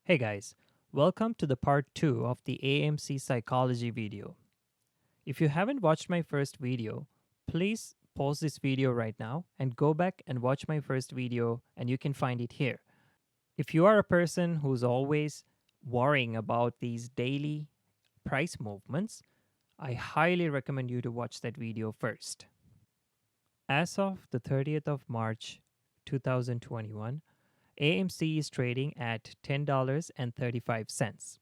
Hey guys, welcome to the part 2 of the AMC psychology video. If you haven't watched my first video, please pause this video right now and go back and watch my first video and you can find it here. If you are a person who's always worrying about these daily price movements, I highly recommend you to watch that video first. As of the 30th of March 2021, AMC is trading at $10.35.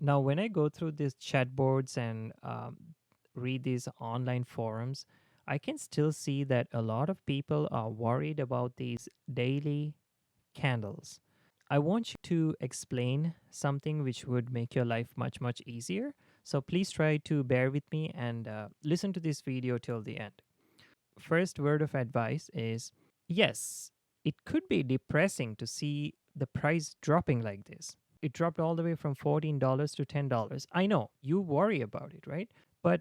Now, when I go through these chat boards and read these online forums, I can still see that a lot of people are worried about these daily candles. I want you to explain something which would make your life much, much easier. So please try to bear with me and listen to this video till the end. First word of advice is yes, it could be depressing to see the price dropping like this. It dropped all the way from $14 to $10. I know you worry about it, right? But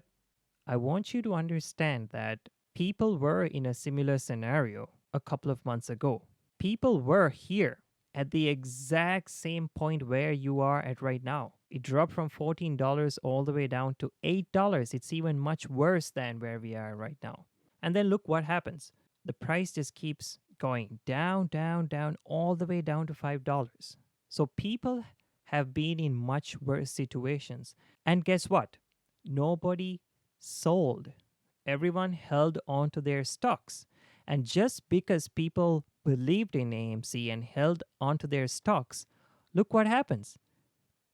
I want you to understand that people were in a similar scenario a couple of months ago. People were here at the exact same point where you are at right now. It dropped from $14 all the way down to $8. It's even much worse than where we are right now. And then look what happens. The price just keeps going down, down, down, all the way down to $5. So people have been in much worse situations. And guess what? Nobody sold. Everyone held on to their stocks. And just because people believed in AMC and held on to their stocks, look what happens.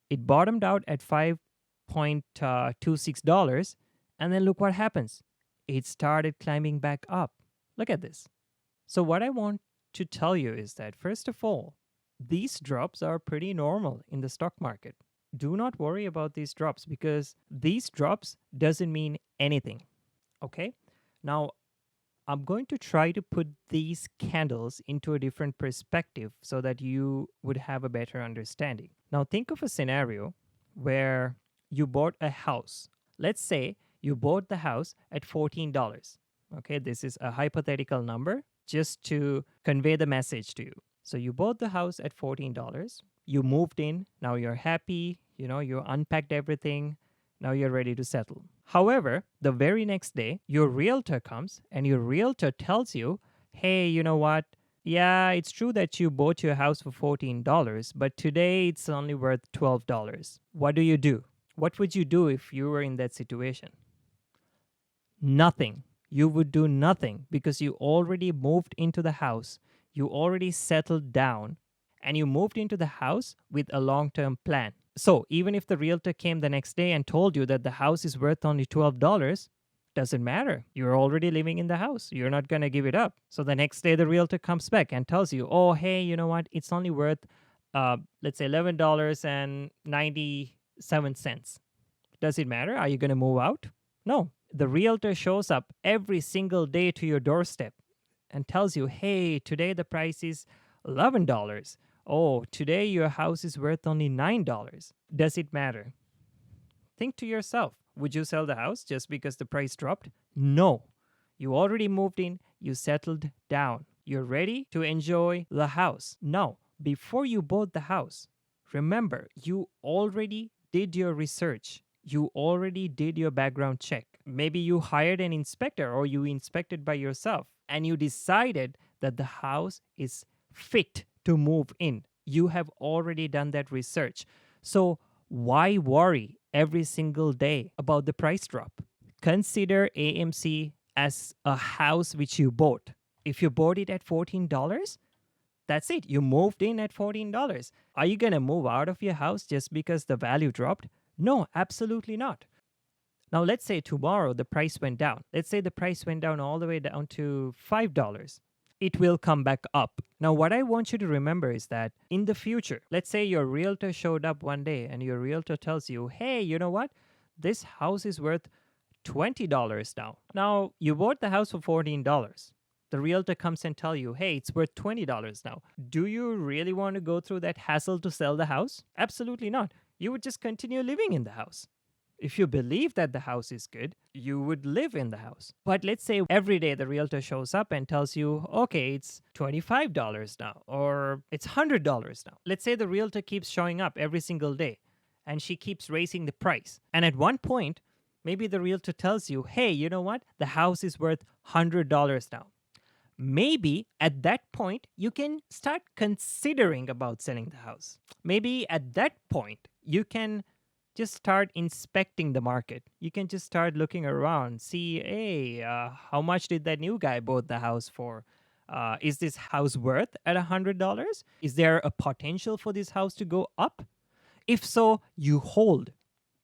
It bottomed out at $5.26, and then look what happens. It started climbing back up. Look at this. So what I want to tell you is that, first of all, these drops are pretty normal in the stock market. Do not worry about these drops because these drops doesn't mean anything. Okay? Now, I'm going to try to put these candles into a different perspective so that you would have a better understanding. Now, think of a scenario where you bought a house. Let's say you bought the house at $14. Okay, this is a hypothetical number just to convey the message to you. So you bought the house at $14. You moved in. Now you're happy. You unpacked everything. Now you're ready to settle. However, the very next day, your realtor comes and your realtor tells you, hey, you know what? Yeah, it's true that you bought your house for $14, but today it's only worth $12. What do? What would you do if you were in that situation? Nothing. You would do nothing because you already moved into the house. You already settled down and you moved into the house with a long-term plan. So even if the realtor came the next day and told you that the house is worth only $12, doesn't matter. You're already living in the house. You're not going to give it up. So the next day the realtor comes back and tells you, oh, hey, you know what? It's only worth, let's say $11.97. Does it matter? Are you going to move out? No. The realtor shows up every single day to your doorstep and tells you, hey, today the price is $11. Oh, today your house is worth only $9. Does it matter? Think to yourself, would you sell the house just because the price dropped? No. You already moved in, you settled down. You're ready to enjoy the house. Now, before you bought the house, remember, you already did your research. You already did your background check. Maybe you hired an inspector or you inspected by yourself and you decided that the house is fit to move in. You have already done that research. So why worry every single day about the price drop? Consider AMC as a house which you bought. If you bought it at $14, that's it. You moved in at $14. Are you going to move out of your house just because the value dropped? No, absolutely not. Now, let's say tomorrow the price went down. Let's say the price went down all the way down to $5. It will come back up. Now, what I want you to remember is that in the future, let's say your realtor showed up one day and your realtor tells you, hey, you know what? This house is worth $20 now. Now, you bought the house for $14. The realtor comes and tell you, hey, it's worth $20 now. Do you really want to go through that hassle to sell the house? Absolutely not. You would just continue living in the house. If you believe that the house is good, you would live in the house. But let's say every day the realtor shows up and tells you, okay, it's $25 now, or it's $100 now. Let's say the realtor keeps showing up every single day and she keeps raising the price. And at one point, maybe the realtor tells you, hey, you know what? The house is worth $100 now. Maybe at that point, you can start considering about selling the house. Maybe at that point, you can just start inspecting the market. You can just start looking around, see, hey, how much did that new guy bought the house for? Is this house worth at $100? Is there a potential for this house to go up? If so, you hold,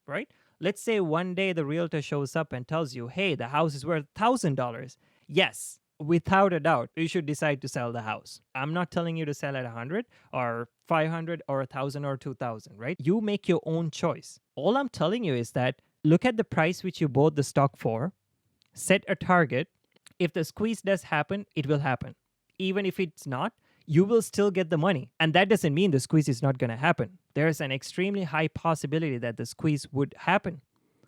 right? Let's say one day the realtor shows up and tells you, hey, the house is worth $1,000. Yes, without a doubt, you should decide to sell the house. I'm not telling you to sell at 100 or 500 or 1,000 or 2,000, right? You make your own choice. All I'm telling you is that look at the price which you bought the stock for, set a target. If the squeeze does happen, it will happen. Even if it's not, you will still get the money. And that doesn't mean the squeeze is not going to happen. There's an extremely high possibility that the squeeze would happen.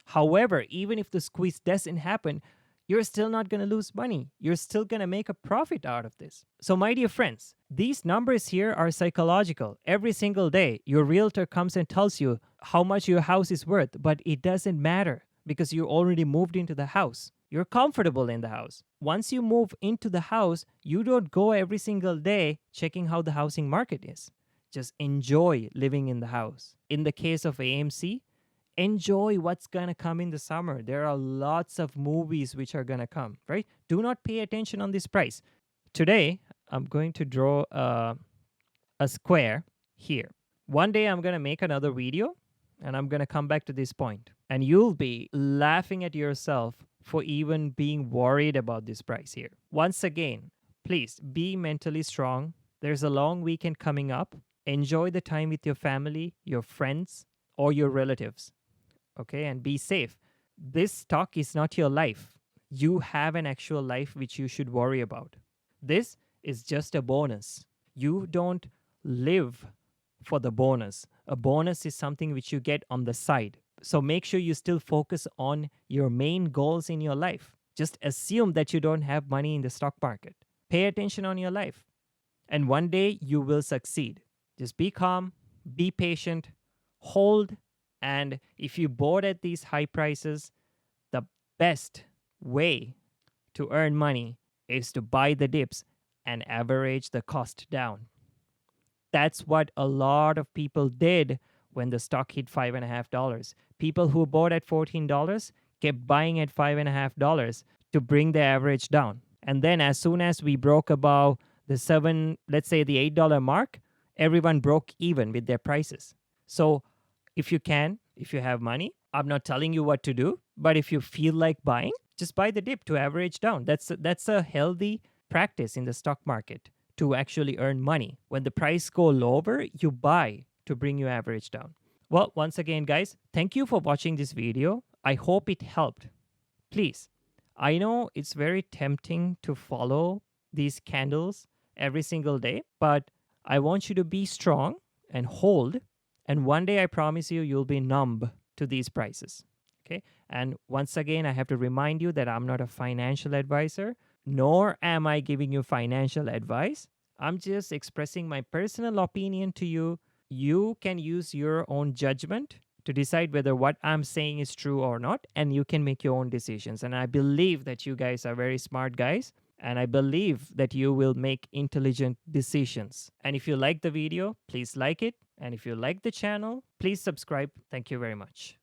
However, even if the squeeze doesn't happen, you're still not going to lose money. You're still going to make a profit out of this. So, my dear friends, these numbers here are psychological. Every single day, your realtor comes and tells you how much your house is worth, but it doesn't matter because you already moved into the house. You're comfortable in the house. Once you move into the house, you don't go every single day checking how the housing market is. Just enjoy living in the house. In the case of AMC, enjoy what's going to come in the summer. There are lots of movies which are going to come, right? Do not pay attention on this price. Today, I'm going to draw a square here. One day, I'm going to make another video and I'm going to come back to this point. And you'll be laughing at yourself for even being worried about this price here. Once again, please be mentally strong. There's a long weekend coming up. Enjoy the time with your family, your friends, or your relatives. Okay, and be safe. This stock is not your life. You have an actual life which you should worry about. This is just a bonus. You don't live for the bonus. A bonus is something which you get on the side. So make sure you still focus on your main goals in your life. Just assume that you don't have money in the stock market. Pay attention on your life. And one day you will succeed. Just be calm, be patient, hold. And if you bought at these high prices, the best way to earn money is to buy the dips and average the cost down. That's what a lot of people did when the stock hit $5.50. People who bought at $14 kept buying at $5.50 to bring the average down. And then as soon as we broke above the let's say the $8 mark, everyone broke even with their prices. So if you have money, I'm not telling you what to do, but if you feel like buying, just buy the dip to average down. That's a healthy practice in the stock market to actually earn money. When the price go lower, you buy to bring your average down. Well, once again, guys, thank you for watching this video. I hope it helped. Please, I know it's very tempting to follow these candles every single day, but I want you to be strong and hold. And one day, I promise you, you'll be numb to these prices. Okay. And once again, I have to remind you that I'm not a financial advisor, nor am I giving you financial advice. I'm just expressing my personal opinion to you. You can use your own judgment to decide whether what I'm saying is true or not, and you can make your own decisions. And I believe that you guys are very smart guys, and I believe that you will make intelligent decisions. And if you like the video, please like it. And if you like the channel, please subscribe. Thank you very much.